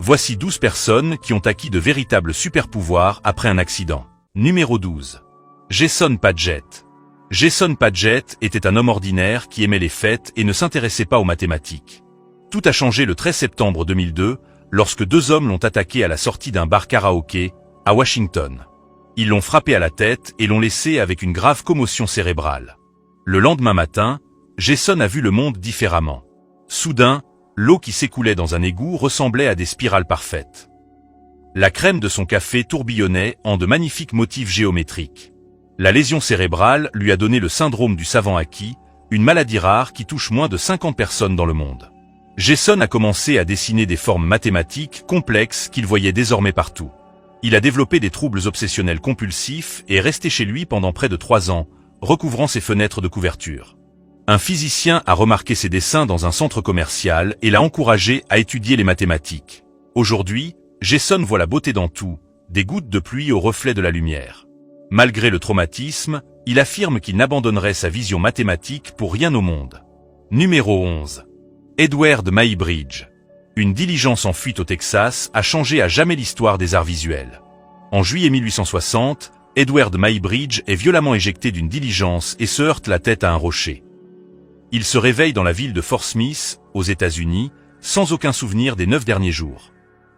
Voici 12 personnes qui ont acquis de véritables super-pouvoirs après un accident. Numéro 12. Jason Padgett. Jason Padgett était un homme ordinaire qui aimait les fêtes et ne s'intéressait pas aux mathématiques. Tout a changé le 13 septembre 2002, lorsque deux hommes l'ont attaqué à la sortie d'un bar karaoké, à Washington. Ils l'ont frappé à la tête et l'ont laissé avec une grave commotion cérébrale. Le lendemain matin, Jason a vu le monde différemment. Soudain, l'eau qui s'écoulait dans un égout ressemblait à des spirales parfaites. La crème de son café tourbillonnait en de magnifiques motifs géométriques. La lésion cérébrale lui a donné le syndrome du savant acquis, une maladie rare qui touche moins de 50 personnes dans le monde. Jason a commencé à dessiner des formes mathématiques complexes qu'il voyait désormais partout. Il a développé des troubles obsessionnels compulsifs et est resté chez lui pendant près de 3 ans, recouvrant ses fenêtres de couverture. Un physicien a remarqué ses dessins dans un centre commercial et l'a encouragé à étudier les mathématiques. Aujourd'hui, Jason voit la beauté dans tout, des gouttes de pluie au reflet de la lumière. Malgré le traumatisme, il affirme qu'il n'abandonnerait sa vision mathématique pour rien au monde. Numéro 11. Edward Muybridge. Une diligence en fuite au Texas a changé à jamais l'histoire des arts visuels. En juillet 1860, Edward Muybridge est violemment éjecté d'une diligence et se heurte la tête à un rocher. Il se réveille dans la ville de Fort Smith, aux États-Unis, sans aucun souvenir des 9 derniers jours.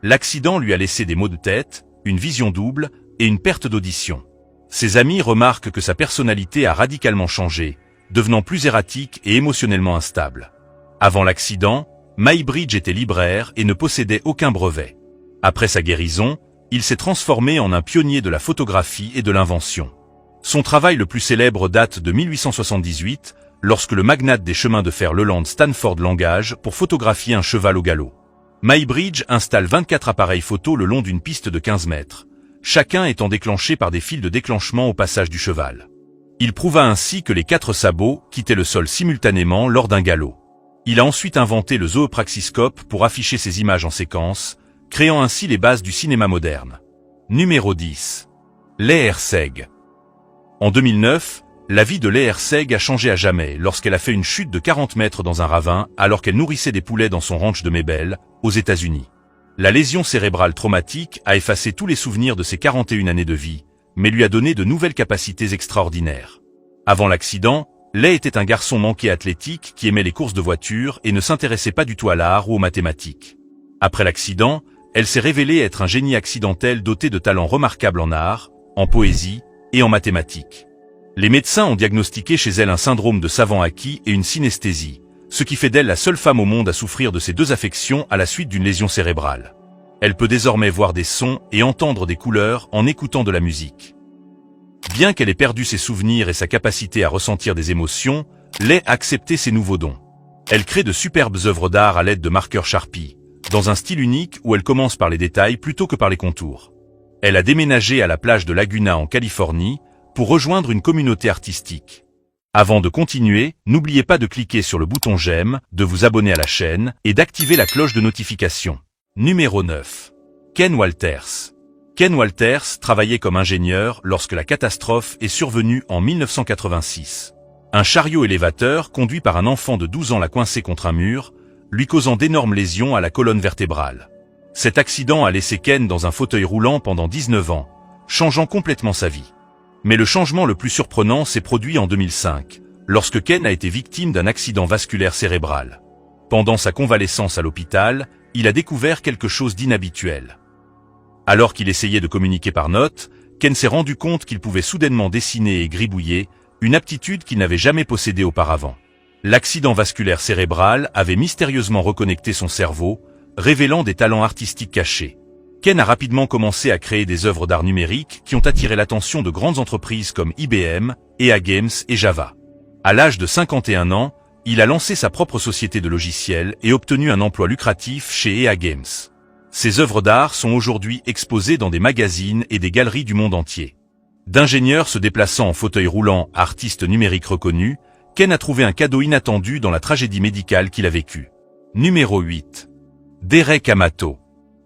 L'accident lui a laissé des maux de tête, une vision double et une perte d'audition. Ses amis remarquent que sa personnalité a radicalement changé, devenant plus erratique et émotionnellement instable. Avant l'accident, Muybridge était libraire et ne possédait aucun brevet. Après sa guérison, il s'est transformé en un pionnier de la photographie et de l'invention. Son travail le plus célèbre date de 1878, lorsque le magnate des chemins de fer Leland Stanford l'engage pour photographier un cheval au galop. Muybridge installe 24 appareils photo le long d'une piste de 15 mètres, chacun étant déclenché par des fils de déclenchement au passage du cheval. Il prouva ainsi que les 4 sabots quittaient le sol simultanément lors d'un galop. Il a ensuite inventé le zoopraxiscope pour afficher ses images en séquence, créant ainsi les bases du cinéma moderne. Numéro 10. Leigh Herceg. En 2009, la vie de Leigh Herceg a changé à jamais lorsqu'elle a fait une chute de 40 mètres dans un ravin alors qu'elle nourrissait des poulets dans son ranch de Maybell, aux États-Unis. La lésion cérébrale traumatique a effacé tous les souvenirs de ses 41 années de vie, mais lui a donné de nouvelles capacités extraordinaires. Avant l'accident, Leigh était un garçon manqué athlétique qui aimait les courses de voitures et ne s'intéressait pas du tout à l'art ou aux mathématiques. Après l'accident, elle s'est révélée être un génie accidentel doté de talents remarquables en art, en poésie et en mathématiques. Les médecins ont diagnostiqué chez elle un syndrome de savant acquis et une synesthésie, ce qui fait d'elle la seule femme au monde à souffrir de ces 2 affections à la suite d'une lésion cérébrale. Elle peut désormais voir des sons et entendre des couleurs en écoutant de la musique. Bien qu'elle ait perdu ses souvenirs et sa capacité à ressentir des émotions, Leigh a accepté ses nouveaux dons. Elle crée de superbes œuvres d'art à l'aide de marqueurs Sharpie, dans un style unique où elle commence par les détails plutôt que par les contours. Elle a déménagé à la plage de Laguna en Californie, pour rejoindre une communauté artistique. Avant de continuer, n'oubliez pas de cliquer sur le bouton j'aime, de vous abonner à la chaîne et d'activer la cloche de notification. Numéro 9. Ken Walters. Ken Walters travaillait comme ingénieur lorsque la catastrophe est survenue en 1986. Un chariot élévateur conduit par un enfant de 12 ans l'a coincé contre un mur, lui causant d'énormes lésions à la colonne vertébrale. Cet accident a laissé Ken dans un fauteuil roulant pendant 19 ans, changeant complètement sa vie. Mais le changement le plus surprenant s'est produit en 2005, lorsque Ken a été victime d'un accident vasculaire cérébral. Pendant sa convalescence à l'hôpital, il a découvert quelque chose d'inhabituel. Alors qu'il essayait de communiquer par notes, Ken s'est rendu compte qu'il pouvait soudainement dessiner et gribouiller, une aptitude qu'il n'avait jamais possédée auparavant. L'accident vasculaire cérébral avait mystérieusement reconnecté son cerveau, révélant des talents artistiques cachés. Ken a rapidement commencé à créer des œuvres d'art numérique qui ont attiré l'attention de grandes entreprises comme IBM, EA Games et Java. À l'âge de 51 ans, il a lancé sa propre société de logiciels et obtenu un emploi lucratif chez EA Games. Ses œuvres d'art sont aujourd'hui exposées dans des magazines et des galeries du monde entier. D'ingénieur se déplaçant en fauteuil roulant à artiste numérique reconnu, Ken a trouvé un cadeau inattendu dans la tragédie médicale qu'il a vécue. Numéro 8. Derek Amato.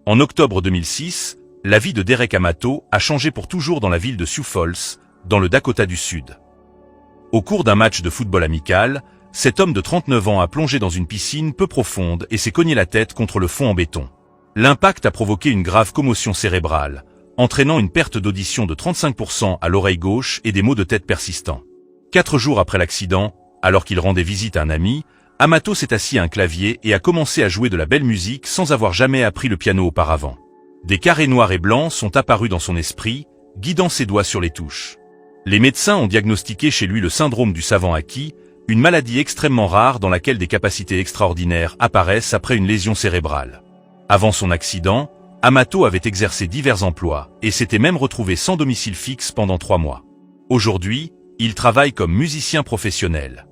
En octobre 2006, la vie de Derek Amato a changé pour toujours dans la ville de Sioux Falls, dans le Dakota du Sud. Au cours d'un match de football amical, cet homme de 39 ans a plongé dans une piscine peu profonde et s'est cogné la tête contre le fond en béton. L'impact a provoqué une grave commotion cérébrale, entraînant une perte d'audition de 35% à l'oreille gauche et des maux de tête persistants. 4 jours après l'accident, alors qu'il rendait visite à un ami, Amato s'est assis à un clavier et a commencé à jouer de la belle musique sans avoir jamais appris le piano auparavant. Des carrés noirs et blancs sont apparus dans son esprit, guidant ses doigts sur les touches. Les médecins ont diagnostiqué chez lui le syndrome du savant acquis, une maladie extrêmement rare dans laquelle des capacités extraordinaires apparaissent après une lésion cérébrale. Avant son accident, Amato avait exercé divers emplois et s'était même retrouvé sans domicile fixe pendant 3 mois. Aujourd'hui, il travaille comme musicien professionnel.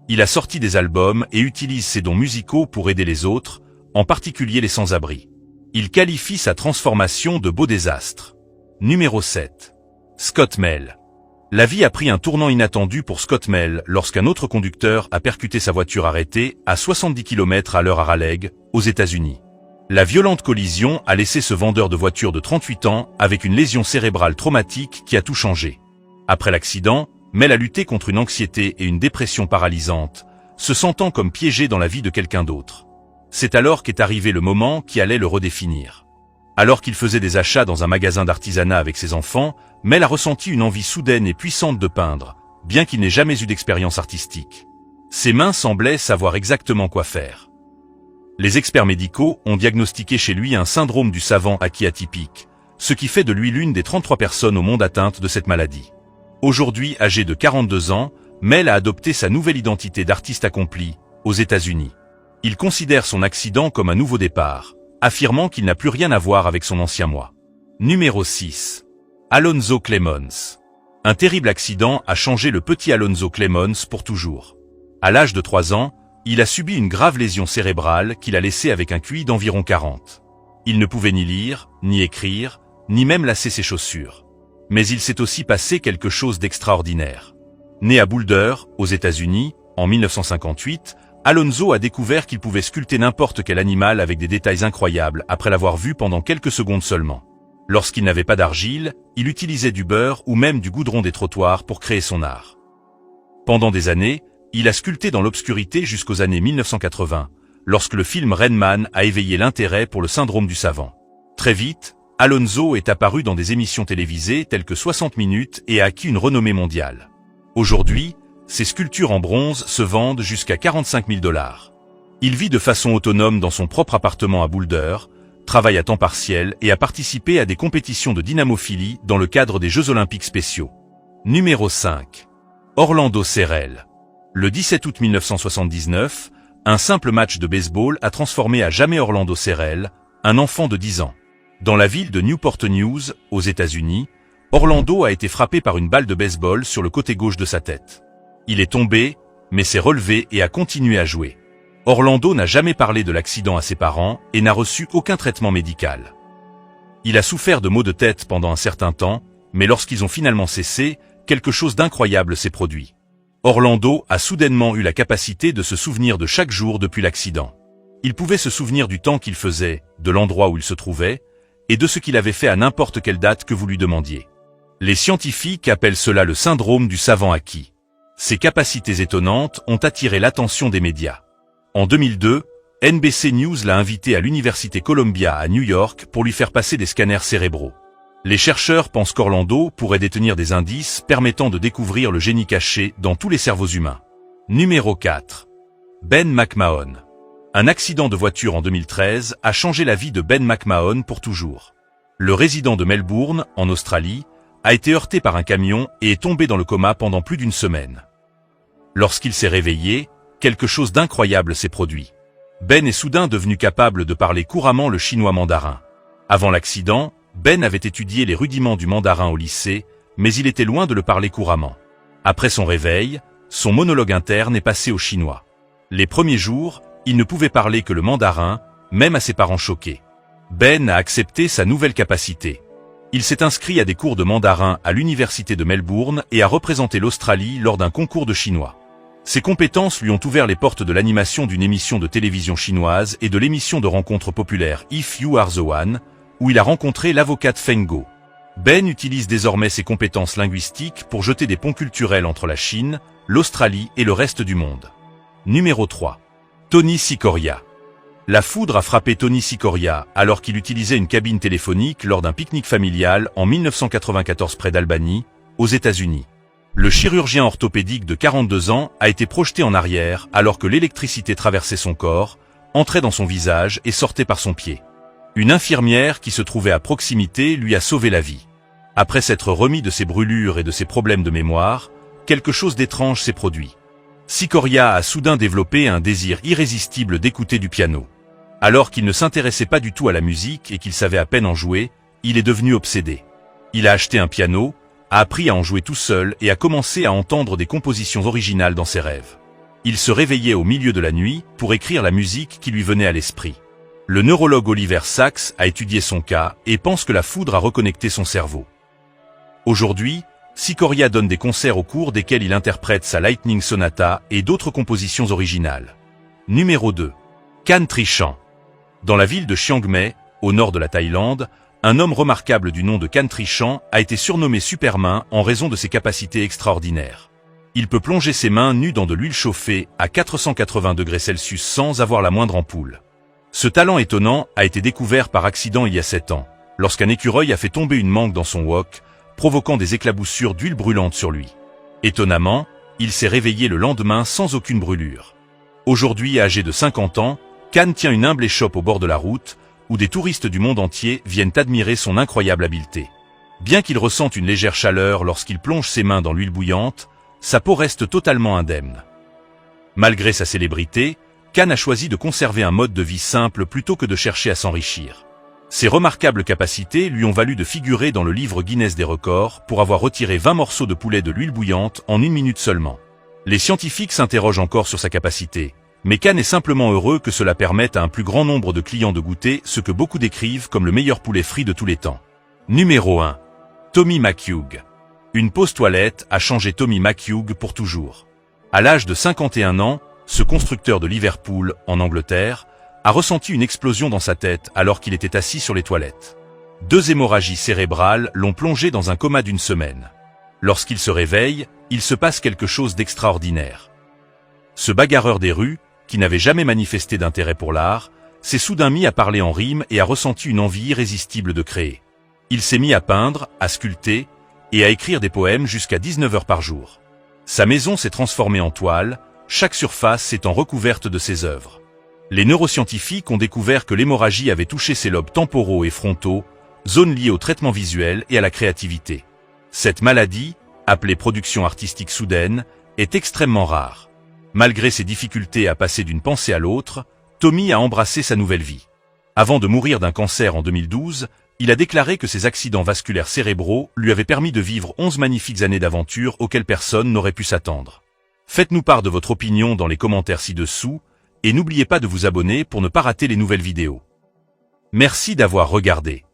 Il a sorti des albums et utilise ses dons musicaux pour aider les autres, en particulier les sans-abri. Il qualifie sa transformation de beau désastre. Numéro 7. Scott Mell. La vie a pris un tournant inattendu pour Scott Mell lorsqu'un autre conducteur a percuté sa voiture arrêtée à 70 km/h à Raleigh, aux États-Unis. La violente collision a laissé ce vendeur de voitures de 38 ans avec une lésion cérébrale traumatique qui a tout changé. Après l'accident, Mell a lutté contre une anxiété et une dépression paralysantes, se sentant comme piégé dans la vie de quelqu'un d'autre. C'est alors qu'est arrivé le moment qui allait le redéfinir. Alors qu'il faisait des achats dans un magasin d'artisanat avec ses enfants, Mell a ressenti une envie soudaine et puissante de peindre, bien qu'il n'ait jamais eu d'expérience artistique. Ses mains semblaient savoir exactement quoi faire. Les experts médicaux ont diagnostiqué chez lui un syndrome du savant acquis atypique, ce qui fait de lui l'une des 33 personnes au monde atteintes de cette maladie. Aujourd'hui âgé de 42 ans, Mell a adopté sa nouvelle identité d'artiste accompli, aux États-Unis. Il considère son accident comme un nouveau départ, affirmant qu'il n'a plus rien à voir avec son ancien moi. Numéro 6. Alonzo Clemons. Un terrible accident a changé le petit Alonzo Clemons pour toujours. À l'âge de 3 ans, il a subi une grave lésion cérébrale qui l'a laissé avec un QI d'environ 40. Il ne pouvait ni lire, ni écrire, ni même lasser ses chaussures. Mais il s'est aussi passé quelque chose d'extraordinaire. Né à Boulder, aux États-Unis, en 1958, Alonzo a découvert qu'il pouvait sculpter n'importe quel animal avec des détails incroyables après l'avoir vu pendant quelques secondes seulement. Lorsqu'il n'avait pas d'argile, il utilisait du beurre ou même du goudron des trottoirs pour créer son art. Pendant des années, il a sculpté dans l'obscurité jusqu'aux années 1980, lorsque le film Rain Man a éveillé l'intérêt pour le syndrome du savant. Très vite, Alonzo est apparu dans des émissions télévisées telles que 60 minutes et a acquis une renommée mondiale. Aujourd'hui, ses sculptures en bronze se vendent jusqu'à 45 000 $. Il vit de façon autonome dans son propre appartement à Boulder, travaille à temps partiel et a participé à des compétitions de dynamophilie dans le cadre des Jeux Olympiques spéciaux. Numéro 5. Orlando Serrell. Le 17 août 1979, un simple match de baseball a transformé à jamais Orlando Serrell, un enfant de 10 ans. Dans la ville de Newport News, aux États-Unis, Orlando a été frappé par une balle de baseball sur le côté gauche de sa tête. Il est tombé, mais s'est relevé et a continué à jouer. Orlando n'a jamais parlé de l'accident à ses parents et n'a reçu aucun traitement médical. Il a souffert de maux de tête pendant un certain temps, mais lorsqu'ils ont finalement cessé, quelque chose d'incroyable s'est produit. Orlando a soudainement eu la capacité de se souvenir de chaque jour depuis l'accident. Il pouvait se souvenir du temps qu'il faisait, de l'endroit où il se trouvait, et de ce qu'il avait fait à n'importe quelle date que vous lui demandiez. Les scientifiques appellent cela le syndrome du savant acquis. Ces capacités étonnantes ont attiré l'attention des médias. En 2002, NBC News l'a invité à l'Université Columbia à New York pour lui faire passer des scanners cérébraux. Les chercheurs pensent qu'Orlando pourrait détenir des indices permettant de découvrir le génie caché dans tous les cerveaux humains. Numéro 4. Ben McMahon. Un accident de voiture en 2013 a changé la vie de Ben McMahon pour toujours. Le résident de Melbourne, en Australie, a été heurté par un camion et est tombé dans le coma pendant plus d'1 semaine. Lorsqu'il s'est réveillé, quelque chose d'incroyable s'est produit. Ben est soudain devenu capable de parler couramment le chinois mandarin. Avant l'accident, Ben avait étudié les rudiments du mandarin au lycée, mais il était loin de le parler couramment. Après son réveil, son monologue interne est passé au chinois. Les premiers jours, il ne pouvait parler que le mandarin, même à ses parents choqués. Ben a accepté sa nouvelle capacité. Il s'est inscrit à des cours de mandarin à l'université de Melbourne et a représenté l'Australie lors d'un concours de chinois. Ses compétences lui ont ouvert les portes de l'animation d'une émission de télévision chinoise et de l'émission de rencontres populaires If You Are the One, où il a rencontré l'avocate Feng Go. Ben utilise désormais ses compétences linguistiques pour jeter des ponts culturels entre la Chine, l'Australie et le reste du monde. Numéro 3. Tony Cicoria. La foudre a frappé Tony Sikora alors qu'il utilisait une cabine téléphonique lors d'un pique-nique familial en 1994 près d'Albany, aux États-Unis. Le chirurgien orthopédique de 42 ans a été projeté en arrière alors que l'électricité traversait son corps, entrait dans son visage et sortait par son pied. Une infirmière qui se trouvait à proximité lui a sauvé la vie. Après s'être remis de ses brûlures et de ses problèmes de mémoire, quelque chose d'étrange s'est produit. Sikora a soudain développé un désir irrésistible d'écouter du piano. Alors qu'il ne s'intéressait pas du tout à la musique et qu'il savait à peine en jouer, il est devenu obsédé. Il a acheté un piano, a appris à en jouer tout seul et a commencé à entendre des compositions originales dans ses rêves. Il se réveillait au milieu de la nuit pour écrire la musique qui lui venait à l'esprit. Le neurologue Oliver Sacks a étudié son cas et pense que la foudre a reconnecté son cerveau. Aujourd'hui, Sikora donne des concerts au cours desquels il interprète sa Lightning Sonata et d'autres compositions originales. Numéro 2. Can Trichan. Dans la ville de Chiang Mai, au nord de la Thaïlande, un homme remarquable du nom de Can Trichan a été surnommé Superman en raison de ses capacités extraordinaires. Il peut plonger ses mains nues dans de l'huile chauffée à 480 degrés Celsius sans avoir la moindre ampoule. Ce talent étonnant a été découvert par accident il y a 7 ans, lorsqu'un écureuil a fait tomber une mangue dans son wok, provoquant des éclaboussures d'huile brûlante sur lui. Étonnamment, il s'est réveillé le lendemain sans aucune brûlure. Aujourd'hui âgé de 50 ans, Can tient une humble échoppe au bord de la route, où des touristes du monde entier viennent admirer son incroyable habileté. Bien qu'il ressente une légère chaleur lorsqu'il plonge ses mains dans l'huile bouillante, sa peau reste totalement indemne. Malgré sa célébrité, Can a choisi de conserver un mode de vie simple plutôt que de chercher à s'enrichir. Ses remarquables capacités lui ont valu de figurer dans le livre Guinness des records pour avoir retiré 20 morceaux de poulet de l'huile bouillante en 1 minute seulement. Les scientifiques s'interrogent encore sur sa capacité, mais Can est simplement heureux que cela permette à un plus grand nombre de clients de goûter ce que beaucoup décrivent comme le meilleur poulet frit de tous les temps. Numéro 1. Tommy McHugh. Une pause toilette a changé Tommy McHugh pour toujours. À l'âge de 51 ans, ce constructeur de Liverpool, en Angleterre, a ressenti une explosion dans sa tête alors qu'il était assis sur les toilettes. 2 hémorragies cérébrales l'ont plongé dans un coma d'1 semaine. Lorsqu'il se réveille, il se passe quelque chose d'extraordinaire. Ce bagarreur des rues, qui n'avait jamais manifesté d'intérêt pour l'art, s'est soudain mis à parler en rime et a ressenti une envie irrésistible de créer. Il s'est mis à peindre, à sculpter et à écrire des poèmes jusqu'à 19 heures par jour. Sa maison s'est transformée en toile, chaque surface s'étant recouverte de ses œuvres. Les neuroscientifiques ont découvert que l'hémorragie avait touché ses lobes temporaux et frontaux, zones liées au traitement visuel et à la créativité. Cette maladie, appelée production artistique soudaine, est extrêmement rare. Malgré ses difficultés à passer d'une pensée à l'autre, Tommy a embrassé sa nouvelle vie. Avant de mourir d'un cancer en 2012, il a déclaré que ses accidents vasculaires cérébraux lui avaient permis de vivre 11 magnifiques années d'aventure auxquelles personne n'aurait pu s'attendre. Faites-nous part de votre opinion dans les commentaires ci-dessous, et n'oubliez pas de vous abonner pour ne pas rater les nouvelles vidéos. Merci d'avoir regardé.